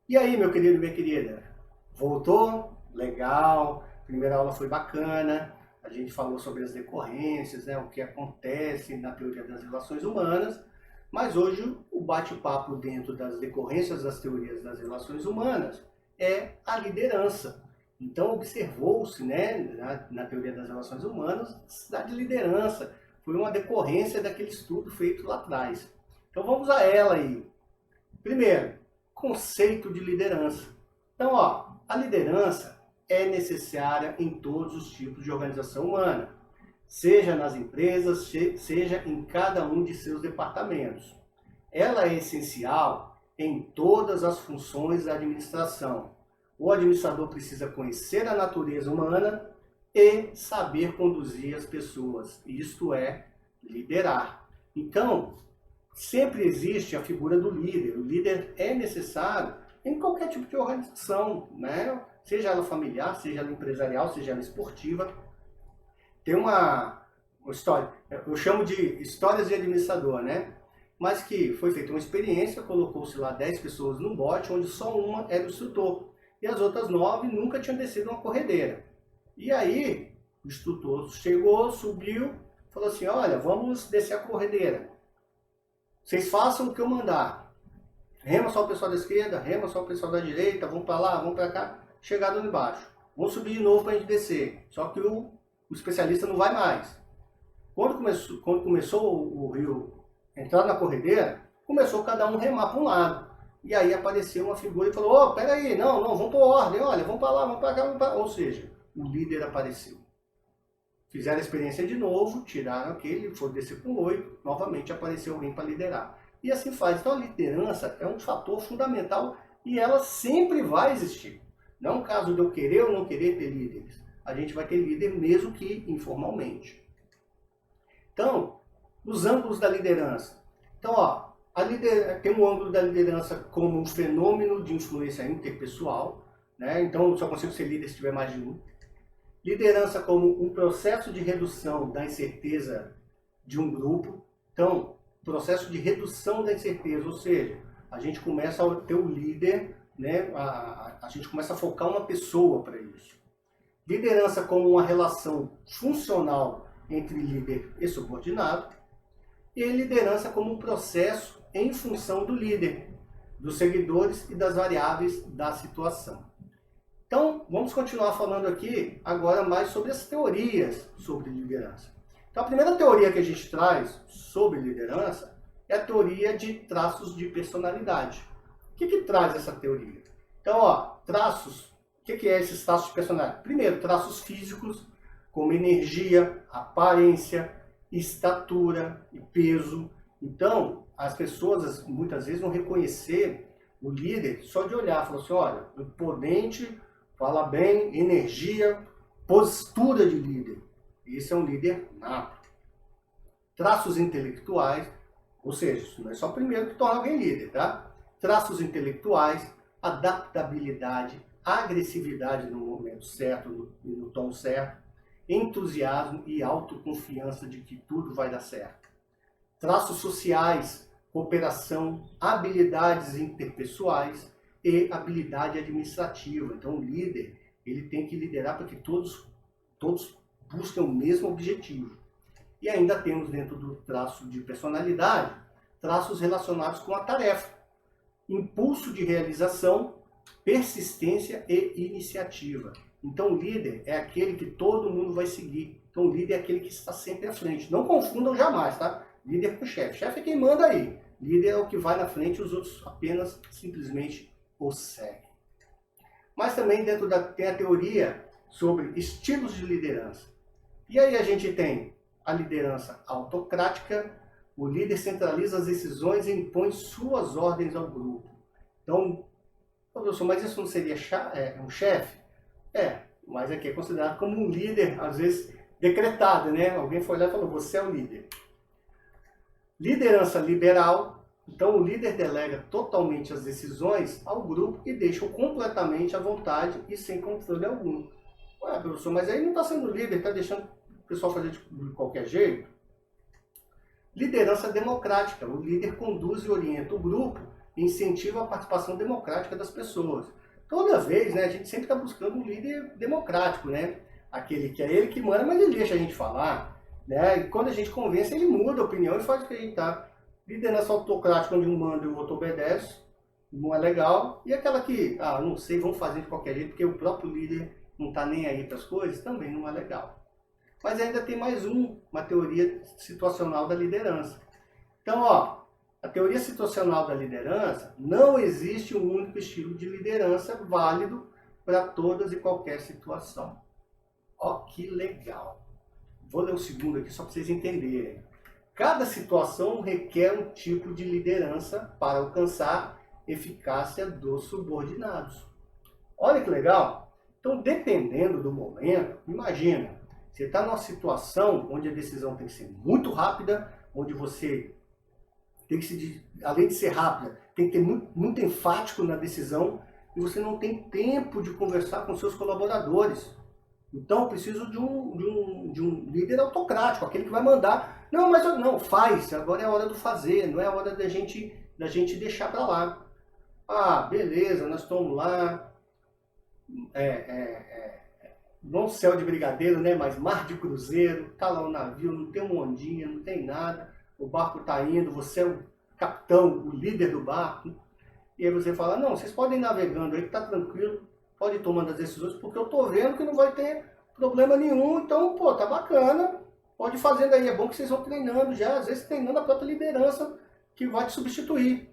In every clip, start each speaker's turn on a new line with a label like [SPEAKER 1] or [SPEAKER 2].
[SPEAKER 1] E aí, meu querido e minha querida? Voltou? Legal. Primeira aula foi bacana. A gente falou sobre as decorrências, né? O que acontece na teoria das relações humanas. Mas hoje o bate-papo dentro das decorrências das teorias das relações humanas é a liderança. Então observou-se, né, na teoria das relações humanas, a necessidade de liderança. Foi uma decorrência daquele estudo feito lá atrás. Então vamos a ela aí. Primeiro, conceito de liderança. Então, a liderança é necessária em todos os tipos de organização humana, seja nas empresas, seja em cada um de seus departamentos. Ela é essencial em todas as funções da administração. O administrador precisa conhecer a natureza humana e saber conduzir as pessoas, isto é, liderar. Então, sempre existe a figura do líder. O líder é necessário em qualquer tipo de organização, né? Seja ela familiar, seja ela empresarial, seja ela esportiva. Tem uma história, eu chamo de histórias de administrador, né? Mas que foi feita uma experiência, colocou-se lá 10 pessoas num bote, onde só uma era o instrutor. E as outras 9 nunca tinham descido uma corredeira. E aí, o instrutor chegou, subiu, falou assim, olha, vamos descer a corredeira. Vocês façam o que eu mandar. Rema só o pessoal da esquerda, rema só o pessoal da direita, vamos para lá, vamos para cá. Chegado ali embaixo. Vamos subir de novo para a gente descer. Só que o especialista não vai mais. Quando começou o rio entrar na corredeira, começou cada um remar para um lado. E aí apareceu uma figura e falou, ô, peraí, não, vamos por ordem, olha, vamos para lá, vamos para cá, vamos para... Ou seja, o líder apareceu. Fizeram a experiência de novo, tiraram aquele, foram descer com 8, novamente apareceu alguém para liderar. E assim faz. Então a liderança é um fator fundamental e ela sempre vai existir. Não é um caso de eu querer ou não querer ter líderes. A gente vai ter líder mesmo que informalmente. Então, os ângulos da liderança. Então, tem um ângulo da liderança como um fenômeno de influência interpessoal, né? Então, eu só consigo ser líder se tiver mais de um. Liderança como um processo de redução da incerteza de um grupo. Então, processo de redução da incerteza, ou seja, a gente começa a ter o líder, né? A gente começa a focar uma pessoa para isso. Liderança como uma relação funcional entre líder e subordinado. E liderança como um processo em função do líder, dos seguidores e das variáveis da situação. Então, vamos continuar falando aqui agora mais sobre as teorias sobre liderança. Então, a primeira teoria que a gente traz sobre liderança é a teoria de traços de personalidade. O que traz essa teoria? Então, traços, o que é esses traços de personalidade? Primeiro, traços físicos, como energia, aparência, estatura e peso. Então, as pessoas muitas vezes vão reconhecer o líder só de olhar. Falam assim, olha, imponente, fala bem, energia, postura de líder. Esse é um líder nato. Traços intelectuais, ou seja, isso não é só o primeiro que torna alguém líder, tá? Traços intelectuais, adaptabilidade, agressividade no momento certo, no tom certo, entusiasmo e autoconfiança de que tudo vai dar certo. Traços sociais, cooperação, habilidades interpessoais e habilidade administrativa. Então, o líder, ele tem que liderar para que todos busquem o mesmo objetivo. E ainda temos dentro do traço de personalidade, traços relacionados com a tarefa, impulso de realização, persistência e iniciativa. Então, o líder é aquele que todo mundo vai seguir. Então, o líder é aquele que está sempre à frente. Não confundam jamais, tá? Líder com chefe. Chefe é quem manda aí. Líder é o que vai na frente e os outros apenas, simplesmente, o seguem. Mas também tem a teoria sobre estilos de liderança. E aí a gente tem a liderança autocrática. O líder centraliza as decisões e impõe suas ordens ao grupo. Então, professor, mas isso não seria um chefe? Mas aqui é considerado como um líder, às vezes decretado, né? Alguém foi lá e falou, você é o líder. Liderança liberal. Então, o líder delega totalmente as decisões ao grupo e deixa completamente à vontade e sem controle algum. Ué, professor, mas aí não está sendo líder, está deixando o pessoal fazer de qualquer jeito? Liderança democrática. O líder conduz e orienta o grupo incentiva a participação democrática das pessoas. Toda vez, né, a gente sempre está buscando um líder democrático, né? Aquele que é ele que manda, mas ele deixa a gente falar, né? E quando a gente convence, ele muda a opinião e faz o que a gente está. Liderança autocrática, onde um manda e o outro obedece, não é legal. E aquela que, não sei, vamos fazer de qualquer jeito, porque o próprio líder não está nem aí para as coisas, também não é legal. Mas ainda tem mais uma teoria situacional da liderança. Então, a teoria situacional da liderança, não existe um único estilo de liderança válido para todas e qualquer situação. Que legal! Vou ler o segundo aqui só para vocês entenderem. Cada situação requer um tipo de liderança para alcançar eficácia dos subordinados. Olha que legal! Então, dependendo do momento, imagina, você está numa situação onde a decisão tem que ser muito rápida, onde você tem que ser, além de ser rápida, tem que ter muito enfático na decisão e você não tem tempo de conversar com seus colaboradores. Então, eu preciso de um líder autocrático, aquele que vai mandar. Não, mas não, faz, agora é a hora do fazer, não é a hora da gente deixar para lá. Beleza, nós estamos lá, não céu de brigadeiro, né, mas mar de cruzeiro, tá lá o navio, não tem uma ondinha, não tem nada, o barco está indo, você é o capitão, o líder do barco, e aí você fala, não, vocês podem ir navegando aí que tá tranquilo, pode ir tomando as decisões, porque eu tô vendo que não vai ter problema nenhum, então, tá bacana, pode ir fazendo aí, é bom que vocês vão treinando já, às vezes treinando a própria liderança que vai te substituir.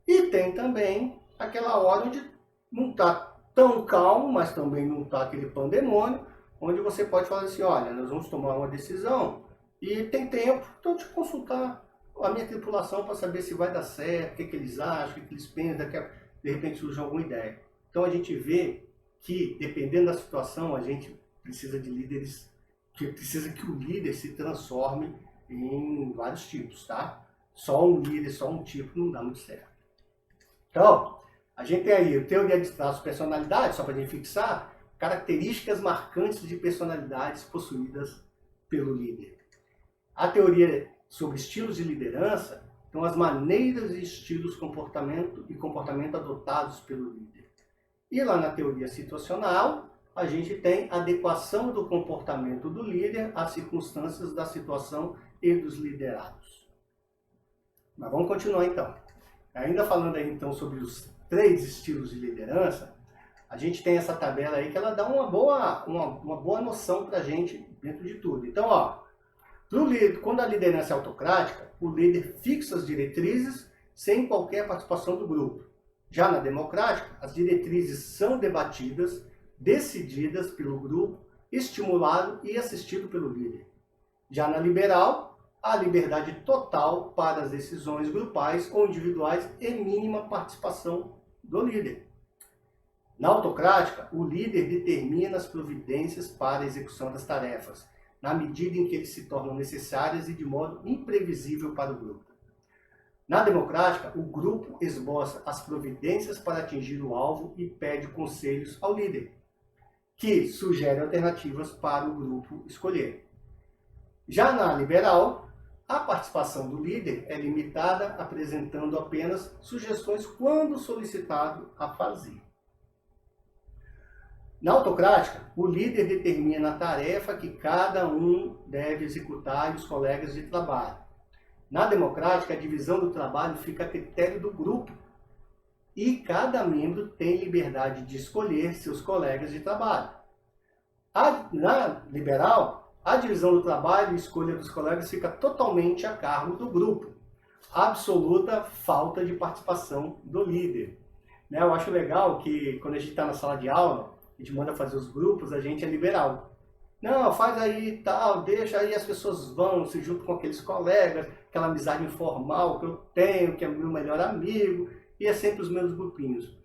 [SPEAKER 1] E tem também aquela hora onde não tá tão calmo, mas também não tá aquele pandemônio, onde você pode falar assim, olha, nós vamos tomar uma decisão e tem tempo, então te consultar a minha tripulação para saber se vai dar certo, o que eles acham, o que eles pensam, de repente surge alguma ideia. Então a gente vê que, dependendo da situação, a gente precisa de líderes, precisa que o líder se transforme em vários tipos, tá? Só um líder, só um tipo não dá muito certo. Então, a gente tem aí a teoria de traços de personalidade, só para a gente fixar, características marcantes de personalidades possuídas pelo líder. A teoria sobre estilos de liderança, então as maneiras e estilos de comportamento adotados pelo líder. E lá na teoria situacional, a gente tem a adequação do comportamento do líder às circunstâncias da situação e dos liderados. Mas vamos continuar então. Ainda falando aí então sobre os 3 estilos de liderança, a gente tem essa tabela aí que ela dá uma boa noção para a gente dentro de tudo. Então, quando a liderança é autocrática, o líder fixa as diretrizes sem qualquer participação do grupo. Já na democrática, as diretrizes são debatidas, decididas pelo grupo, estimulado e assistido pelo líder. Já na liberal, há liberdade total para as decisões grupais ou individuais e mínima participação do líder. Na autocrática, o líder determina as providências para a execução das tarefas, na medida em que eles se tornam necessárias e de modo imprevisível para o grupo. Na democrática, o grupo esboça as providências para atingir o alvo e pede conselhos ao líder, que sugere alternativas para o grupo escolher. Já na liberal, a participação do líder é limitada, apresentando apenas sugestões quando solicitado a fazer. Na autocrática, o líder determina a tarefa que cada um deve executar e os colegas de trabalho. Na democrática, a divisão do trabalho fica a critério do grupo e cada membro tem liberdade de escolher seus colegas de trabalho. Na liberal, a divisão do trabalho e escolha dos colegas fica totalmente a cargo do grupo. Absoluta falta de participação do líder. Eu acho legal que quando a gente está na sala de aula, a gente manda fazer os grupos, a gente é liberal. Não, faz aí e tal, deixa aí as pessoas vão, se juntam com aqueles colegas, aquela amizade informal que eu tenho, que é meu melhor amigo, e é sempre os meus grupinhos.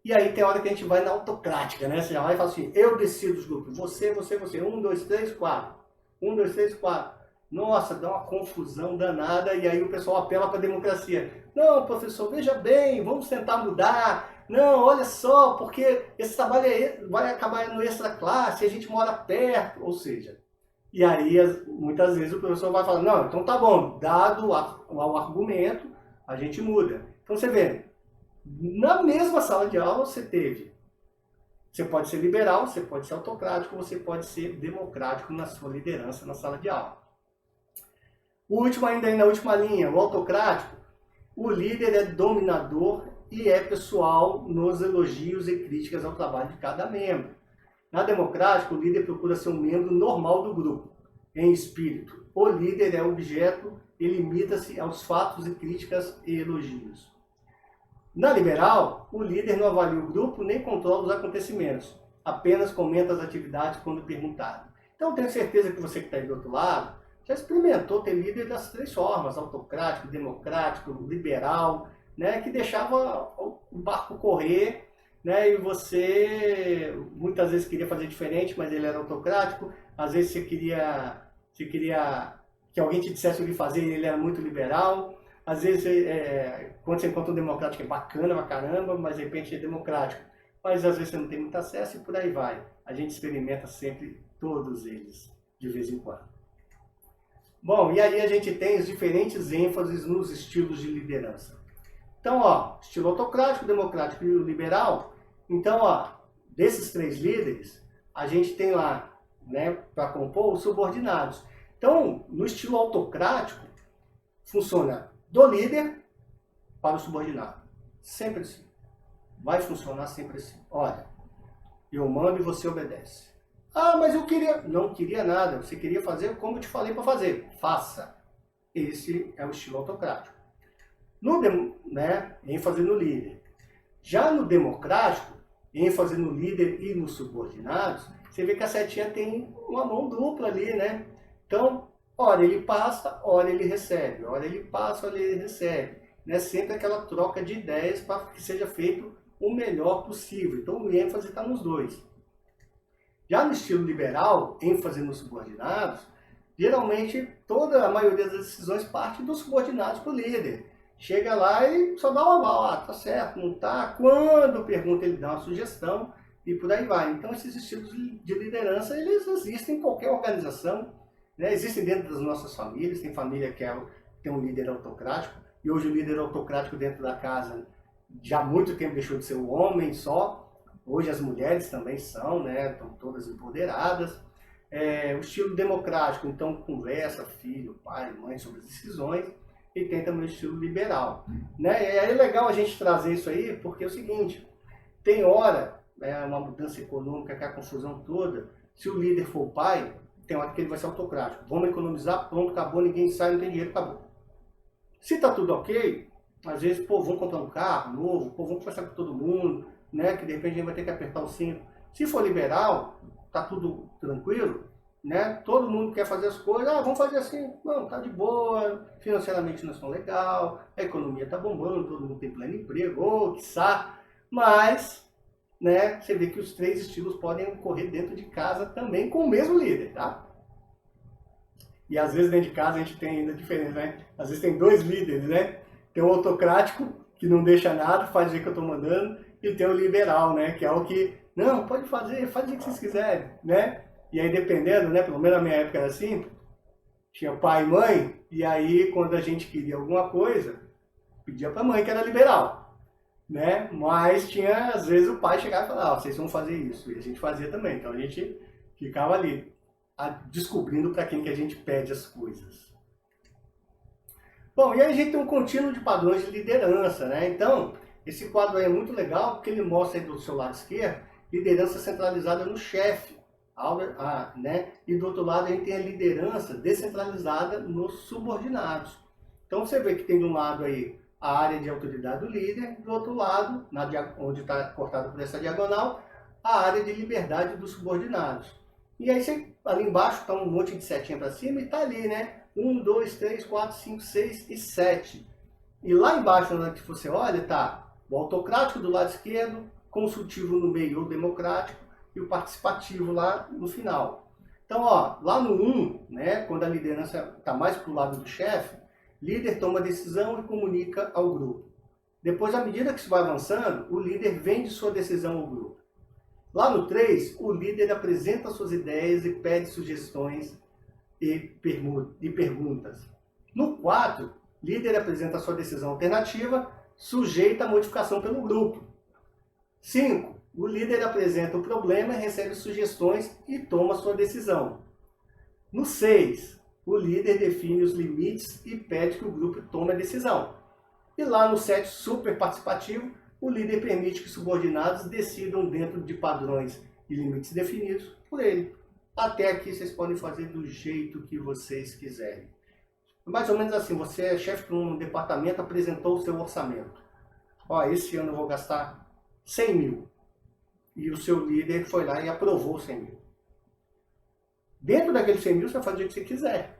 [SPEAKER 1] E aí tem hora que a gente vai na autocrática, né? Você já vai e fala assim, eu decido os grupos, você, 1, 2, 3, 4. 1, 2, 3, 4. Nossa, dá uma confusão danada, e aí o pessoal apela para a democracia. Não, professor, veja bem, vamos tentar mudar. Não, olha só, porque esse trabalho vai acabar no extra classe, a gente mora perto, ou seja. E aí, muitas vezes o professor vai falar, não, então tá bom, dado o argumento, a gente muda. Então Então você vê, na mesma sala de aula você pode ser liberal, você pode ser autocrático, você pode ser democrático na sua liderança na sala de aula. O último ainda aí na última linha, o autocrático, o líder é dominador e é pessoal nos elogios e críticas ao trabalho de cada membro. Na democrática, o líder procura ser um membro normal do grupo, em espírito. O líder é objeto e limita-se aos fatos e críticas e elogios. Na liberal, o líder não avalia o grupo nem controla os acontecimentos, apenas comenta as atividades quando perguntado. Então, tenho certeza que você que está aí do outro lado já experimentou ter líder das três formas, autocrático, democrático, liberal, né, que deixava o barco correr, né, e você muitas vezes queria fazer diferente, mas ele era autocrático, às vezes você queria que alguém te dissesse o que fazer e ele era muito liberal. Às vezes, quando você encontra um democrático é bacana pra caramba, mas de repente é democrático. Mas às vezes você não tem muito acesso e por aí vai. A gente experimenta sempre todos eles, de vez em quando. Bom, e aí a gente tem os diferentes ênfases nos estilos de liderança. Então, ó, estilo autocrático, democrático e liberal. Então, ó, desses três líderes, a gente tem lá, né, para compor os subordinados. Então, no estilo autocrático, funciona do líder para o subordinado. Sempre assim. Vai funcionar sempre assim. Olha, eu mando e você obedece. Ah, mas eu queria... Não queria nada. Você queria fazer como eu te falei para fazer. Faça. Esse é o estilo autocrático. ênfase no líder. Já no democrático, ênfase no líder e nos subordinados, você vê que a setinha tem uma mão dupla ali, né? Então, ora ele passa, ora ele recebe. Ora ele passa, ora ele recebe. Né? Sempre aquela troca de ideias para que seja feito o melhor possível. Então, o ênfase está nos dois. Já no estilo liberal, ênfase nos subordinados, geralmente toda a maioria das decisões parte dos subordinados para o líder. Chega lá e só dá uma aval, tá certo, não tá? Quando pergunta, ele dá uma sugestão e por aí vai. Então, esses estilos de liderança, eles existem em qualquer organização, né? Existem dentro das nossas famílias, tem família que tem um líder autocrático, e hoje o líder autocrático dentro da casa já há muito tempo deixou de ser o homem só. Hoje as mulheres também são, né? Estão todas empoderadas. O estilo democrático, então, conversa, filho, pai, mãe sobre as decisões. E tem também o estilo liberal. Né? E é legal a gente trazer isso aí, porque é o seguinte, tem hora, uma mudança econômica, que é a confusão toda, se o líder for o pai, tem hora que ele vai ser autocrático. Vamos economizar, pronto, acabou, ninguém sai, não tem dinheiro, acabou. Se tá tudo ok, às vezes, vamos comprar um carro novo, vamos conversar com todo mundo, né? Que de repente a gente vai ter que apertar o cinto. Se for liberal, tá tudo tranquilo, né? Todo mundo quer fazer as coisas, vamos fazer assim, não, tá de boa, financeiramente nós estamos legal, a economia tá bombando, todo mundo tem pleno emprego, quiçá, mas, né, você vê que os três estilos podem ocorrer dentro de casa também com o mesmo líder, tá? E às vezes dentro de casa a gente tem ainda diferença, né? Às vezes tem dois líderes, né? Tem o autocrático, que não deixa nada, faz o jeito que eu tô mandando, e tem o liberal, né? Que é o que, não, pode fazer, faz o jeito que vocês quiserem, né? E aí dependendo, né? Pelo menos na minha época era assim, tinha pai e mãe, e aí quando a gente queria alguma coisa, pedia pra mãe que era liberal, né? Mas tinha, às vezes o pai chegava e falava, vocês vão fazer isso, e a gente fazia também, então a gente ficava ali, descobrindo para quem que a gente pede as coisas. Bom, e aí a gente tem um contínuo de padrões de liderança, né? Então, esse quadro aí é muito legal, porque ele mostra aí do seu lado esquerdo, liderança centralizada no chefe, né? E do outro lado a gente tem a liderança descentralizada nos subordinados. Então você vê que tem de um lado aí a área de autoridade do líder, do outro lado, onde está cortado por essa diagonal, a área de liberdade dos subordinados. E aí você, ali embaixo está um monte de setinha para cima e está ali, né? 1, 2, 3, 4, 5, 6 e 7. E lá embaixo, na hora que você olha, está o autocrático do lado esquerdo, consultivo no meio ou democrático, e o participativo lá no final. Então, ó, lá no 1, né, quando a liderança está mais para o lado do chefe, líder toma decisão e comunica ao grupo. Depois, à medida que isso vai avançando, o líder vende sua decisão ao grupo. Lá no 3, o líder apresenta suas ideias e pede sugestões e perguntas. No 4, líder apresenta sua decisão alternativa sujeita a modificação pelo grupo. 5. O líder apresenta o problema, recebe sugestões e toma sua decisão. No 6, o líder define os limites e pede que o grupo tome a decisão. E lá no 7, super participativo, o líder permite que subordinados decidam dentro de padrões e limites definidos por ele. Até aqui vocês podem fazer do jeito que vocês quiserem. Mais ou menos assim, você é chefe de um departamento, apresentou o seu orçamento. Ó, esse ano eu vou gastar 100 mil. E o seu líder foi lá e aprovou 100 mil. Dentro daqueles 100 mil você vai fazer o que você quiser.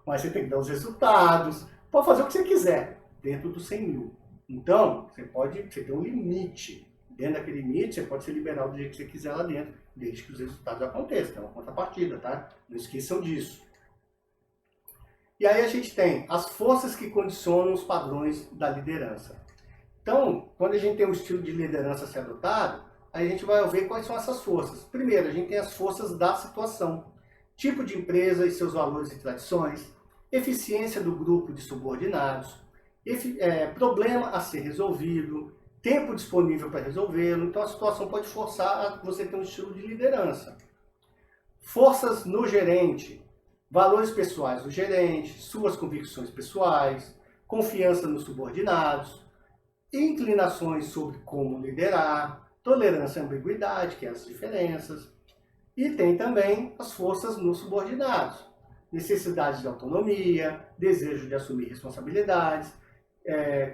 [SPEAKER 1] Mas você tem que dar os resultados. Pode fazer o que você quiser dentro dos 100 mil. Então, você tem um limite. Dentro daquele limite, você pode ser liberal do jeito que você quiser lá dentro, desde que os resultados aconteçam. É uma contrapartida, tá? Não esqueçam disso. E aí a gente tem as forças que condicionam os padrões da liderança. Então, quando a gente tem um estilo de liderança a ser adotado, aí a gente vai ver quais são essas forças. Primeiro, a gente tem as forças da situação. Tipo de empresa e seus valores e tradições, eficiência do grupo de subordinados, problema a ser resolvido, tempo disponível para resolvê-lo. Então a situação pode forçar a você ter um estilo de liderança. Forças no gerente, valores pessoais do gerente, suas convicções pessoais, confiança nos subordinados, inclinações sobre como liderar, tolerância à ambiguidade, que é as diferenças. E tem também as forças nos subordinados, necessidade de autonomia, desejo de assumir responsabilidades,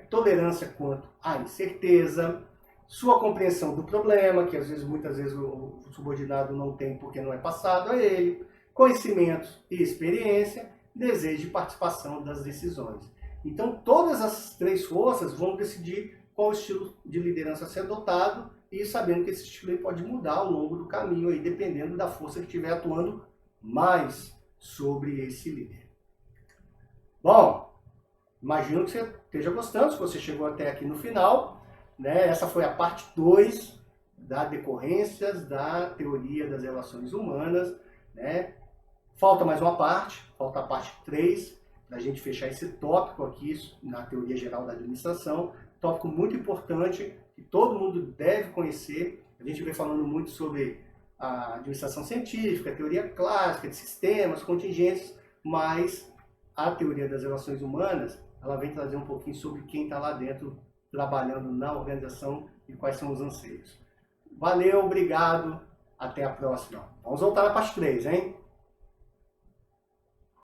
[SPEAKER 1] tolerância quanto à incerteza, sua compreensão do problema, que muitas vezes o subordinado não tem porque não é passado a ele, conhecimentos e experiência, desejo de participação das decisões. Então, todas as três forças vão decidir qual estilo de liderança ser adotado e sabendo que esse estilo pode mudar ao longo do caminho, aí, dependendo da força que estiver atuando mais sobre esse líder. Bom, imagino que você esteja gostando, se você chegou até aqui no final. Né? Essa foi a parte 2 das decorrências da teoria das relações humanas. Né? Falta mais uma parte, falta a parte 3, para a gente fechar esse tópico aqui na teoria geral da administração. Tópico muito importante, que todo mundo deve conhecer. A gente vem falando muito sobre a administração científica, a teoria clássica de sistemas, contingências, mas a teoria das relações humanas, ela vem trazer um pouquinho sobre quem está lá dentro, trabalhando na organização e quais são os anseios. Valeu, obrigado, até a próxima. Vamos voltar na parte 3, hein?